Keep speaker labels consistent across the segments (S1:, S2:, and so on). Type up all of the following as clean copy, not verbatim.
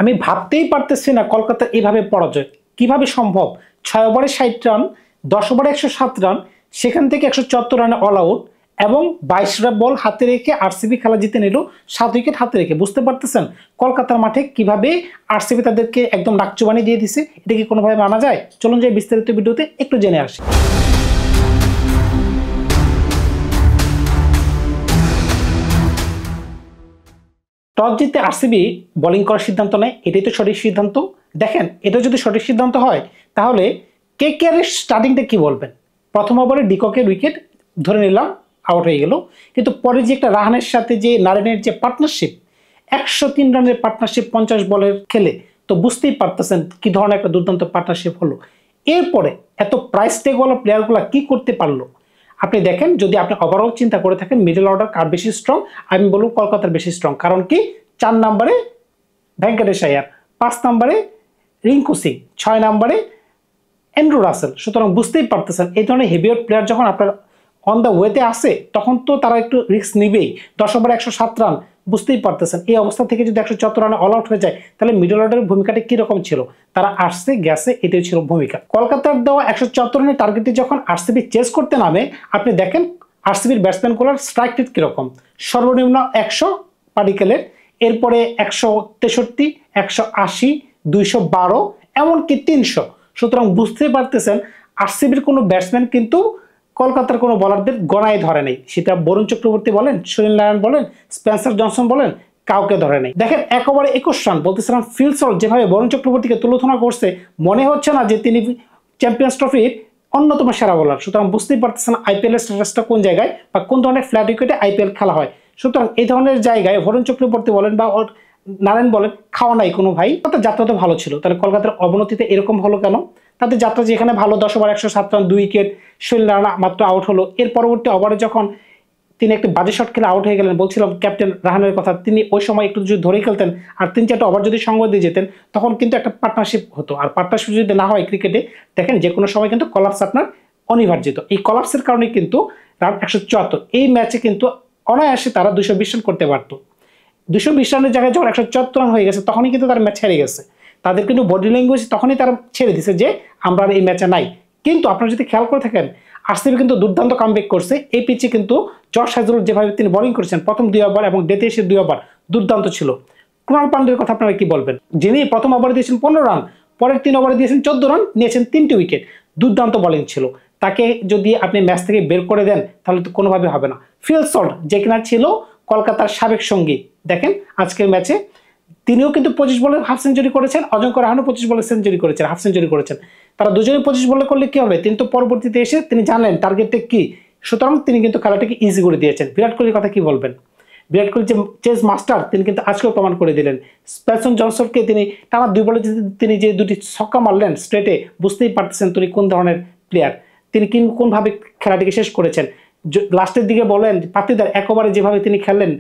S1: আমি ভাবতেই পারতেছি না কলকাতা এইভাবে পরাজয় কিভাবে সম্ভব। 6 ওভারে 60 রান, 10 ওভারে 107 রান, সেখান থেকে 174 রানে অল আউট এবং 22টা বল হাতে রেখে আরসিবি খেলা জিতে নিল 7 উইকেট হাতে রেখে। বুঝতে পারতেছেন কলকাতার মাঠে কিভাবে আরসিবি তাদেরকে একদম নাকচুবানি দিয়ে দিছে। এটা কি কোনোভাবে মানা যায়? চলুন যাই বিস্তারিত ভিডিওতে একটু জেনে আসি। টস জিতে আরসিবি বোলিং করার সিদ্ধান্ত নেয়, এটাই তো সঠিক সিদ্ধান্ত। দেখেন, এটা যদি সঠিক সিদ্ধান্ত হয় তাহলে কেকেআর এর স্টার্টিংটা কি বলবেন? প্রথম ওভারে ডিককের উইকেট ধরে নিলাম, আউট হয়ে গেল, কিন্তু পরে যে একটা রাহানের সাথে যে নারায়ণের যে পার্টনারশিপ, 103 রানের পার্টনারশিপ 50 বলের খেলে, তো বুঝতেই পারতেছেন কি ধরনের একটা দুর্দান্ত পার্টনারশিপ হলো। এরপরে এত প্রাইস ট্যাগওয়ালা প্লেয়ারগুলো কি করতে পারলো আপনি দেখেন। যদি আপনি ওভারঅল চিন্তা করে থাকেন মিডল অর্ডার কার বেশি স্ট্রং, আমি বলবো কলকাতার বেশি স্ট্রং। কারণ কি, 4 নম্বরে ভেঙ্কটেশ আয়ার, 5 নম্বরে রিঙ্কু সিং, 6 নম্বরে অ্যান্ড্রু রাসেল। সুতরাং বুঝতেই পারতেছেন এই ধরনের হেভিওয়েট প্লেয়ার যখন আপনার অন দ্য ওয়েতে আসে তখন তো তারা একটু রিস্ক নিবেই। 10 ওভারে 107 রান, বুঝতেই পারতেছেন এই অবস্থা থেকে যদি 174 রানে অল আউট হয়ে যায় তাহলে মিডল অর্ডারের ভূমিকাটা কিরকম ছিল? তারা আসছে গেছে, এটাই ছিল ভূমিকা। কলকাতার দেওয়া 174 রানের টার্গেটে যখন আরসিবি চেস করতে নামে, আপনি দেখেন আরসিবির ব্যাটসম্যানগুলোর স্ট্রাইক রেট কিরকম। সর্বনিম্ন 100 পার্টিকেলের, এরপরে 163, 180, 212, এমনকি 300। সুতরাং বুঝতে পারতেছেন আরসিবির কোনো ব্যাটসম্যান কিন্তু কলকাতার কোনো বলারদের গণায় ধরে নেই। সেটা বরুণ চক্রবর্তী বলেন, সুনীল নারায়ণ বলেন, স্পেন্সার জনসন বলেন, কাউকে ধরে নেই। দেখেন 1 ওভারে 21 রান, বলতেছিলাম ফিল সল্ট যেভাবে বরুণ চক্রবর্তীকে তুলনা করছে, মনে হচ্ছে না যে তিনি চ্যাম্পিয়ন্স ট্রফির অন্যতম সেরা বোলার। সুতরাং বুঝতেই পারতেছেন আইপিএল এর স্ট্যাটাসটা কোন জায়গায় বা কোন ধরনের ফ্ল্যাট উইকেটে আইপিএল খেলা হয়। সুতরাং এই ধরনের জায়গায় বরুণ চক্রবর্তী বলেন বা নারায়ণ বলেন, খাওয়া নাই কোনো ভাই। তাদের যাত্রা তো ভালো ছিল, তাহলে কলকাতার অবনতিতে এরকম হলো কেন? তাদের যাত্রা যেখানে ভালো, 10 over 107 run, 2 wicket, Sunil Narayan মাত্র আউট হলো। এর পরবর্তী ওভারে যখন তিনি একটা বাজে শট খেলে আউট হয়ে গেলেন, বলছিলাম ক্যাপ্টেন রাহানের কথা, তিনি ওই সময় একটু যদি ধরে খেলতেন আর 3-4টা ওভার যদি সঙ্গ দিয়ে যেতেন তখন কিন্তু একটা পার্টনারশিপ হতো। আর পার্টনারশিপ যদি না হয় ক্রিকেটে, দেখেন যে কোনো সময় কিন্তু কলাপস আপনার অনিবার্য। এই কলাপসের কারণে কিন্তু রান 174, এই ম্যাচে কিন্তু অনায়াসে তারা 220 রান করতে পারতো। 220 রানের জায়গায় যখন 174 রান হয়ে গেছে তখনই কিন্তু তারা ম্যাচ হেরে গেছে। তাদের কিন্তু বডি ল্যাঙ্গুয়েজ তখনই তারা ছেড়ে দিছে যে আমরা এই ম্যাচে নাই। কিন্তু আপনারা যদি খেয়াল করে থাকেন আরসিবি কিন্তু দুর্দান্ত কামব্যাক করছে। এই পিচে কিন্তু জশ হাজারুল যেভাবে তিনি বোলিং করেছেন প্রথম 2 ওভার এবং ডেতে এসে 2 ওভার দুর্দান্ত ছিল। কুণাল পান্ডের কথা আপনারা কি বলবেন? যিনি প্রথম ওভারে দিয়েছেন 15 রান, পরের 3 ওভারে দিয়েছেন 14 রান, নিয়েছেন 3টে উইকেট, দুর্দান্ত বোলিং ছিল। তাকে যদি আপনি ম্যাচ থেকে বের করে দেন তাহলে তো কোনোভাবে হবে না। ফিল সল্ট যে কিনা ছিল কলকাতার সাবেক সঙ্গী, দেখেন আজকের ম্যাচে তিনিও কিন্তু 25 বলে হাফ সেঞ্চুরি করেছেন, অজঙ্ক রাহানও 25 বলে সেঞ্চুরি করেছেন, হাফ সেঞ্চুরি করেছেন। তারা দুজনে 25 বলে করলে কি হবে? তিনি তো পরবর্তীতে এসে তিনি জানেন টার্গেটটা কি, সুতরাং তিনি কিন্তু খেলাটাকে ইজি করে দিয়েছেন। বিরাট কোহলির কথা কি বলবেন? বিরাট কোহলি যে চেস মাস্টার তিনি কিন্তু আজকেও প্রমাণ করে দিলেন। স্পেন্সার জনসনকে তিনি টানা 2 বলে তিনি যে 2টি ছক্কা মারলেন স্ট্রেটে, বুঝতেই পারতেছেন তিনি কোন ধরনের প্লেয়ার, তিনি কোনভাবে খেলাটিকে শেষ করেছেন। লাস্টের দিকে বলেন পাতিদার 1 ওভারে যেভাবে তিনি খেললেন,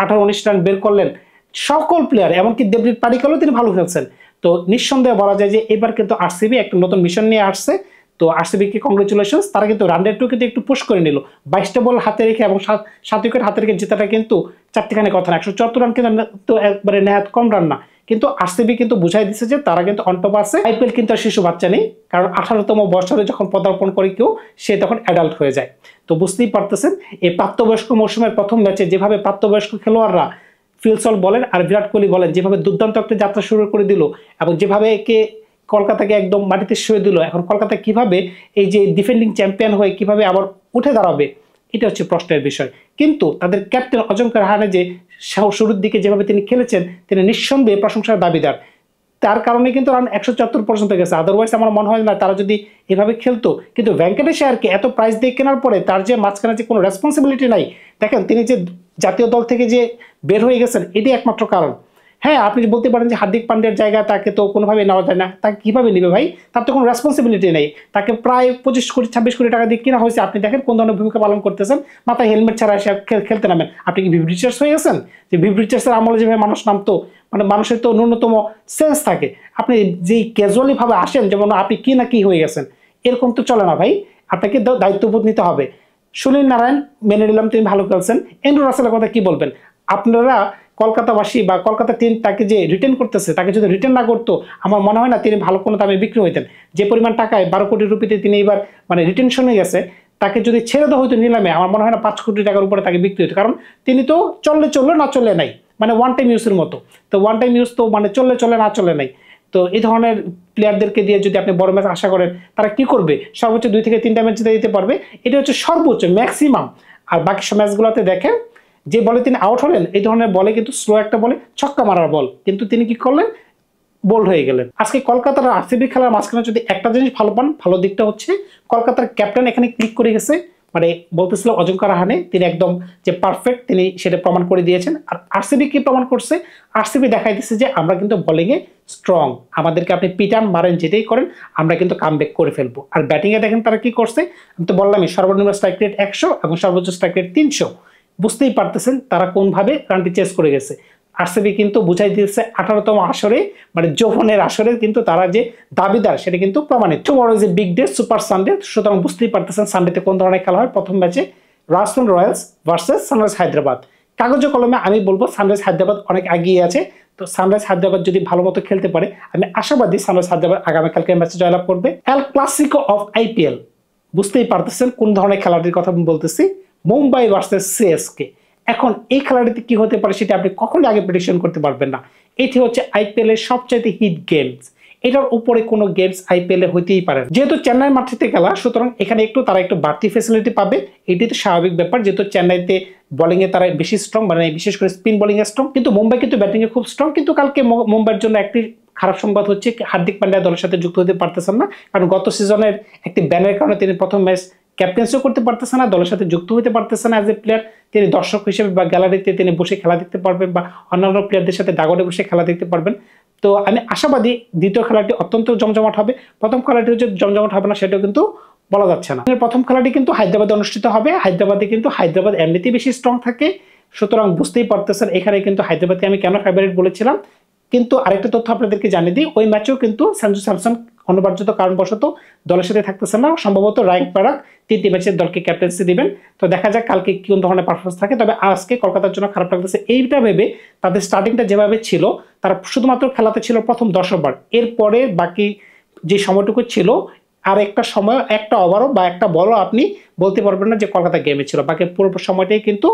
S1: 18-19 রান বের করলেন। সকল প্লেয়ার এমনকি দেবজিৎ পাডিক্কালও তিনি ভালো খেলছেন। তো নিঃসন্দেহে বলা যায় যে এবার কিন্তু আরসিবি একটা নতুন মিশন নিয়ে আসছে। তো আরসিবিকে কংগ্রেচুলেশনস, তারা কিন্তু রান রেটও কিন্তু একটু পুশ করে নিল। 22টা বল হাতে রেখে এবং 7 উইকেট হাতে রেখে জেতাটা কিন্তু চারটিখানি কথা না। 174 রান কিন্তু একবারে নেহাত কম রান না। কিন্তু আরসিবি কিন্তু বুঝাই দিচ্ছে যে তারা কিন্তু অন টপ আছে। আইপিএল কিন্তু আর শিশু বাচ্চা নেই, কারণ 18তম বছরে যখন পদার্পণ করে কেউ, সে তখন অ্যাডাল্ট হয়ে যায়। তো বুঝতেই পারতেছেন এই প্রাপ্তবয়স্ক মৌসুমের প্রথম ম্যাচে যেভাবে প্রাপ্তবয়স্ক খেলোয়াড়রা ফিল সল্ট বলেন আর বিরাট কোহলি বলেন যেভাবে দুর্দান্ত একটা যাত্রা শুরু করে দিল এবং যেভাবে কলকাতাকে একদম মাটিতে শুয়ে দিল, এখন কলকাতা কিভাবে এই যে ডিফেন্ডিং চ্যাম্পিয়ন হয়ে কিভাবে আবার উঠে দাঁড়াবে, এটা হচ্ছে প্রশ্নের বিষয়। কিন্তু তাদের ক্যাপ্টেন অজঙ্ক রাহানে যে শুরুর দিকে যেভাবে তিনি খেলেছেন, তিনি নিঃসন্দেহে প্রশংসার দাবিদার। তার কারণে কিন্তু রান 174 পর্যন্ত গেছে। আদারওয়াইজ আমার মনে হয় না তারা যদি এভাবে খেলতো। কিন্তু ভেঙ্কটেশ আয়ারকে এত প্রাইস দিয়ে কেনার পরে তার যে মাঝখানে যে কোনো রেসপন্সিবিলিটি নাই, দেখেন তিনি যে জাতীয় দল থেকে যে বের হয়ে গেছেন এটি একমাত্র কারণ। হ্যাঁ, আপনি বলতে পারেন যে হার্দিক পান্ডের জায়গা তাকে তো কোনোভাবে নেওয়া যায় না, তাকে কীভাবে নেবে ভাই? তার তো কোনো রেসপন্সিবিলিটি নেই। তাকে প্রায় 25 কোটি 26 কোটি টাকা দিয়ে কেনা হয়েছে। আপনি দেখেন কোন ধরনের ভূমিকা পালন করতেছেন, মাথায় হেলমেট ছাড়া এসে খেলতে নামেন। আপনি কি ভিভ রিচার্ডস হয়ে গেছেন? যে ভিভ রিচার্ডসের আমলে যেভাবে মানুষ নামতো, মানে মানুষের তো ন্যূনতম সেন্স থাকে। আপনি যেই ক্যাজুয়ালিভাবে আসেন যেমন আপনি কি না কি হয়ে গেছেন, এরকম তো চলে না ভাই। আপনাকে দায়িত্ববোধ নিতে হবে। সুনীল নারায়ণ মেনে নিলাম তিনি ভালো খেলছেন। অ্যান্ড্রু রাসেলের কথা কি বলবেন? আপনারা কলকাতাবাসী বা কলকাতা টিম তাকে যে রিটার্ন করতেছে, তাকে যদি রিটার্ন না করতো আমার মনে হয় না তিনি ভালো কোনো দামে বিক্রি হইতেন। যে পরিমাণ টাকায় 12 কোটি রুপিতে তিনি এবার মানে রিটেনশনে গেছে, তাকে যদি ছেড়ে দেওয়া হইতো নিলামে আমার মনে হয় না 5 কোটি টাকার উপরে তাকে বিক্রি হতো। কারণ তিনি তো চললে চললো না চললে নাই, মানে ওয়ান টাইম ইউজের মতো। তো ওয়ান টাইম ইউজ তো মানে চললে চলে না চলে নাই। তো এই ধরনের প্লেয়ারদেরকে দিয়ে যদি আপনি বড় ম্যাচ আশা করেন, তারা কি করবে? সর্বোচ্চ 2 থেকে 3টা ম্যাচ জিতে দিতে পারবে, এটা হচ্ছে সর্বোচ্চ ম্যাক্সিমাম। আর বাকি সব ম্যাচগুলোতে দেখেন যে বলে তিনি আউট হলেন, এই ধরনের বলে কিন্তু স্লো একটা বলে ছক্কা মারার বল, কিন্তু তিনি কি করলেন? বোল্ড হয়ে গেলেন। আজকে কলকাতার আরসিবি খেলার মাঝখানে যদি একটা জিনিস ভালো পান, ভালো দিকটা হচ্ছে কলকাতার ক্যাপ্টেন এখানে ক্লিক করে গেছে, মানে বলতেছিল অজিঙ্কা রাহানে, তিনি একদম যে পারফেক্ট তিনি সেটা প্রমাণ করে দিয়েছেন। আর আরসিবি কি প্রমাণ করছে? আরসিবি দেখাই দিচ্ছে যে আমরা কিন্তু বোলিংয়ে স্ট্রং, আমাদেরকে আপনি পিটান মারেন যেটাই করেন আমরা কিন্তু কামব্যাক করে ফেলবো। আর ব্যাটিংয়ে দেখেন তারা কি করছে, আমি তো বললামই সর্বনিম্ন স্ট্রাইক রেট 100 এবং সর্বোচ্চ স্ট্রাইক রেট 300। বুঝতেই পারতেছেন তারা কোনভাবে রানটি চেস করে গেছে। আরসিবি কিন্তু বুঝাই দিয়েছে 18তম আসরে, মানে যৌবনের আসরে কিন্তু তারা যে দাবিদার সেটা কিন্তু প্রমাণিত। Tomorrow is a big day, super Sunday, সুতরাং বুঝতেই পারতেছেন সানডেতে কোন ধরনের খেলা হয়। প্রথম ম্যাচে Rajasthan Royals versus sunrise Hyderabad. কাগজে কলমে আমি বলবো সানরাইজ হায়দ্রাবাদ অনেক এগিয়ে আছে। তো সানরাইজ হায়দ্রাবাদ যদি ভালো মতো খেলতে পারে, আমি আশাবাদী সানরাইজ হায়দ্রাবাদ আগামীকালকে ম্যাচে জয়লাভ করবে। এল ক্লাসিকো অফ আইপিএল, বুঝতেই পারতেছেন কোন ধরনের খেলাটির কথা আমি বলতেছি, মুম্বাই ভার্সেস সিএসকে। এখন এই খেলাটিতে কি হতে পারে সেটা আপনি কখনোই আগে প্রেডিকশন করতে পারবেন না। এটি হচ্ছে আইপিএল এর সবচাইতে হিট গেমস, এটার উপরে কোনো গেমস আইপিএল এ হইতেই পারে। যেহেতু চেন্নাই মাটিতে খেলা, সুতরাং এখানে তারা একটু বাড়তি ফ্যাসিলিটি পাবে, এটি তো স্বাভাবিক ব্যাপার। যেহেতু চেন্নাইতে বোলিং এ তারা বেশি স্ট্রং, মানে বিশেষ করে স্পিন বোলিং এ স্ট্রং, কিন্তু মুম্বাই কিন্তু ব্যাটিং এ খুব স্ট্রং। কিন্তু কালকে মুম্বাইয়ের জন্য একটি খারাপ সংবাদ হচ্ছে হার্দিক পান্ডিয়া দলের সাথে যুক্ত হতে পারতেছেন না, কারণ গত সিজনের একটি ব্যানের কারণে তিনি প্রথম ম্যাচ ক্যাপ্টেন্সিও করতে পারতেছে না, দলের সাথে যুক্ত হতে পারতেছে না অ্যাজ এ প্লেয়ার। তিনি দর্শক হিসেবে বা গ্যালারিতে তিনি বসে খেলা দেখতে পারবেন বা অন্যান্য প্লেয়ারদের সাথে দাগনে বসে খেলা দেখতে পারবেন। তো আমি আশাবাদী দ্বিতীয় খেলাটি অত্যন্ত জমজমাট হবে। প্রথম খেলাটি হচ্ছে জমজমাট হবে না সেটাও কিন্তু বলা যাচ্ছে না। প্রথম খেলাটি কিন্তু হায়দ্রাবাদে অনুষ্ঠিত হবে। হায়দ্রাবাদে কিন্তু হায়দ্রাবাদ এমনিতেই বেশি স্ট্রং থাকে, সুতরাং বুঝতেই পারতেছেন এখানে কিন্তু হায়দ্রাবাদকে আমি কেন ফেভারিট বলেছিলাম। কিন্তু আরেকটা তথ্য আপনাদেরকে জানিয়ে দিই, ওই ম্যাচেও কিন্তু সঞ্জু স্যামসন অনিবার্যত কারণবশত দলের সাথে থাকতেছে না, সম্ভবত রাইট পারাক 3টি ম্যাচের দলকে ক্যাপ্টেন্সি দিবেন। তো দেখা যাক কালকে কোন ধরনের পারফরমেন্স থাকে। তবে আজকে কলকাতার জন্য খারাপ লাগতেছে এইটা ভেবে, তাদের স্টার্টিংটা যেভাবে ছিল, তারা শুধুমাত্র খেলাতে ছিল প্রথম 10 ওভার, এরপরে বাকি যে সময়টুকু ছিল আর একটা সময়, একটা ওভারও বা একটা বলও আপনি বলতে পারবেন না যে কলকাতা গেমে ছিল। বাকি পুরো সময়টাই কিন্তু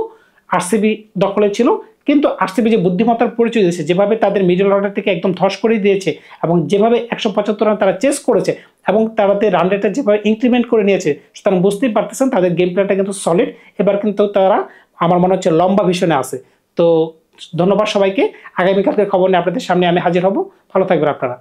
S1: আরসিবি দখলে ছিল। কিন্তু আরসিবি যে বুদ্ধিমত্তার পরিচয় দিয়েছে, যেভাবে তাদের মিডল অর্ডার থেকে একদম ধস করে দিয়েছে এবং যেভাবে 175 রান তারা চেস করেছে এবং তাদের রান রেটটা যেভাবে ইনক্রিমেন্ট করে নিয়েছে, সুতরাং বুঝতেই পারতেছেন তাদের গেম প্ল্যানটা কিন্তু সলিড। এবার কিন্তু তারা আমার মনে হচ্ছে লম্বা ভিশনে আছে। তো ধন্যবাদ সবাইকে। আগামীকালকে খবর নিয়ে আপনাদের সামনে আমি হাজির হব। ভালো থাকবেন আপনারা।